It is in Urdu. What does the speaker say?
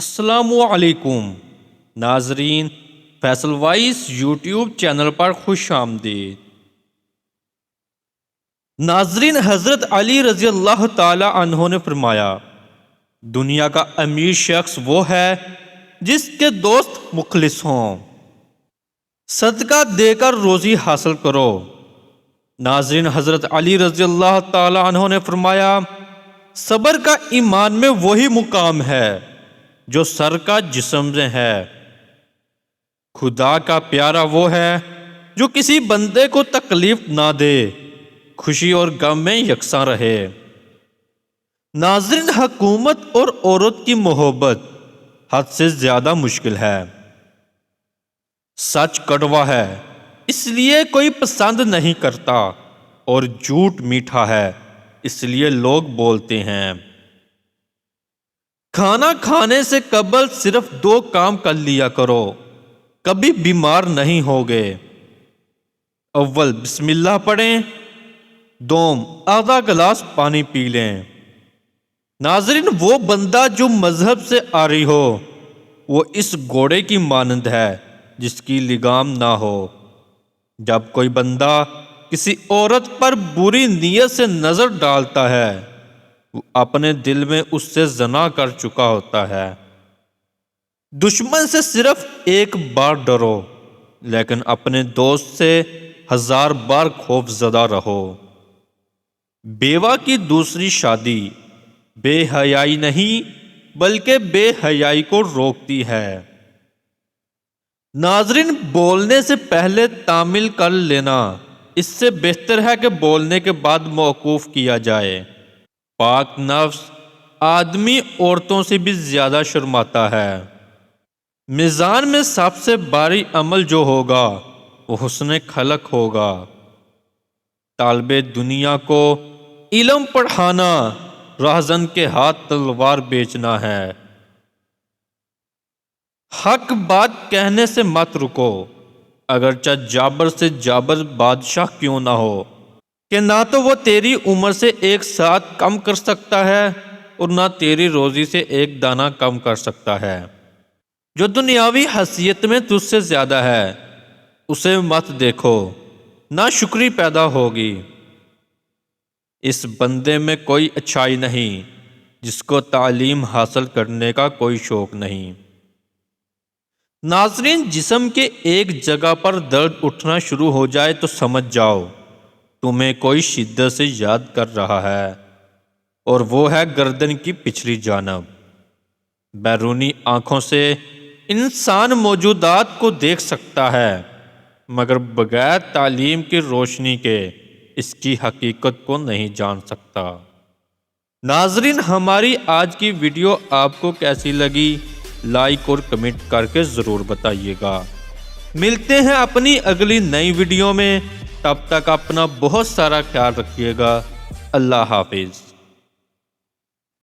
السلام علیکم ناظرین، فیصل وائس یوٹیوب چینل پر خوش آمدید۔ ناظرین، حضرت علی رضی اللہ تعالی عنہ نے فرمایا، دنیا کا امیر شخص وہ ہے جس کے دوست مخلص ہوں۔ صدقہ دے کر روزی حاصل کرو۔ ناظرین، حضرت علی رضی اللہ تعالی عنہ نے فرمایا، صبر کا ایمان میں وہی مقام ہے جو سر کا جسم میں ہے۔ خدا کا پیارا وہ ہے جو کسی بندے کو تکلیف نہ دے، خوشی اور غم میں یکساں رہے۔ ناظرین، حکومت اور عورت کی محبت حد سے زیادہ مشکل ہے۔ سچ کڑوا ہے، اس لیے کوئی پسند نہیں کرتا، اور جھوٹ میٹھا ہے، اس لیے لوگ بولتے ہیں۔ کھانا کھانے سے قبل صرف 2 کام کر لیا کرو، کبھی بیمار نہیں ہوگے۔ اول بسم اللہ پڑھیں، دوم آدھا گلاس پانی پی لیں۔ ناظرین، وہ بندہ جو مذہب سے عاری ہو وہ اس گھوڑے کی مانند ہے جس کی لگام نہ ہو۔ جب کوئی بندہ کسی عورت پر بری نیت سے نظر ڈالتا ہے وہ اپنے دل میں اس سے زنا کر چکا ہوتا ہے۔ دشمن سے صرف 1 بار ڈرو، لیکن اپنے دوست سے 1000 بار خوف زدہ رہو۔ بیوہ کی دوسری شادی بے حیائی نہیں بلکہ بے حیائی کو روکتی ہے۔ ناظرین، بولنے سے پہلے تعمیل کر لینا اس سے بہتر ہے کہ بولنے کے بعد موقوف کیا جائے۔ پاک نفس آدمی عورتوں سے بھی زیادہ شرماتا ہے۔ میزان میں سب سے بھاری عمل جو ہوگا وہ حسن خلق ہوگا۔ طالب دنیا کو علم پڑھانا راہزن کے ہاتھ تلوار بیچنا ہے۔ حق بات کہنے سے مت رکو، اگرچہ جابر سے جابر بادشاہ کیوں نہ ہو، کہ نہ تو وہ تیری عمر سے 1 ساتھ کم کر سکتا ہے اور نہ تیری روزی سے 1 دانہ کم کر سکتا ہے۔ جو دنیاوی حیثیت میں تجھ سے زیادہ ہے اسے مت دیکھو، نہ شکری پیدا ہوگی۔ اس بندے میں کوئی اچھائی نہیں جس کو تعلیم حاصل کرنے کا کوئی شوق نہیں۔ ناظرین، جسم کے ایک جگہ پر درد اٹھنا شروع ہو جائے تو سمجھ جاؤ تمہیں کوئی شدت سے یاد کر رہا ہے، اور وہ ہے گردن کی پچھلی جانب۔ بیرونی آنکھوں سے انسان موجودات کو دیکھ سکتا ہے، مگر بغیر تعلیم کی روشنی کے اس کی حقیقت کو نہیں جان سکتا۔ ناظرین، ہماری آج کی ویڈیو آپ کو کیسی لگی لائک اور کمنٹ کر کے ضرور بتائیے گا۔ ملتے ہیں اپنی اگلی نئی ویڈیو میں، تب تک اپنا بہت سارا خیال رکھیے گا۔ اللہ حافظ۔